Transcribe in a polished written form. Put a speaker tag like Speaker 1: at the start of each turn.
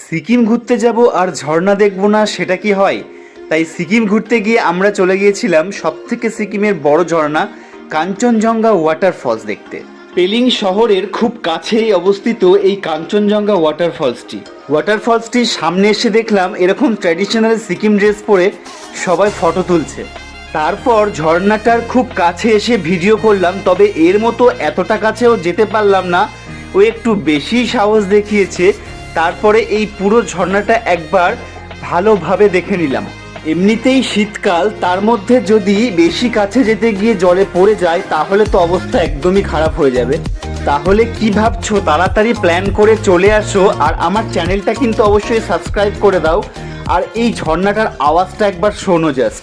Speaker 1: সিকিম ঘুরতে যাব আর ঝর্ণা দেখবো না, সেটা কি হয়? তাই সিকিম ঘুরতে গিয়ে আমরা চলে গিয়েছিলাম সবথেকে সিকিমের বড় ঝর্ণা কাঞ্চনজঙ্ঘা ওয়াটারফলস দেখতে। পেলিং শহরের খুব কাছেই অবস্থিত এই কাঞ্চনজঙ্ঘা ওয়াটারফলসটির সামনে এসে দেখলাম এরকম ট্র্যাডিশনাল সিকিম ড্রেস পরে সবাই ফটো তুলছে। তারপর ঝর্ণাটার খুব কাছে এসে ভিডিও করলাম, তবে এর মতো এতটা কাছেও যেতে পারলাম না, ও একটু বেশি সাহস দেখিয়েছে। তারপরে এই পুরো ঝর্ণাটা একবার ভালোভাবে দেখে নিলাম। এমনিতেই শীতকাল, তার মধ্যে যদি বেশি কাছে যেতে গিয়ে জলে পড়ে যায় তাহলে তো অবস্থা একদমই খারাপ হয়ে যাবে। তাহলে কি ভাবছো? তাড়াতাড়ি প্ল্যান করে চলে আসো, আর আমার চ্যানেলটা কিন্তু অবশ্যই সাবস্ক্রাইব করে দাও। আর এই ঝর্ণাটার আওয়াজটা একবার শোনো জাস্ট।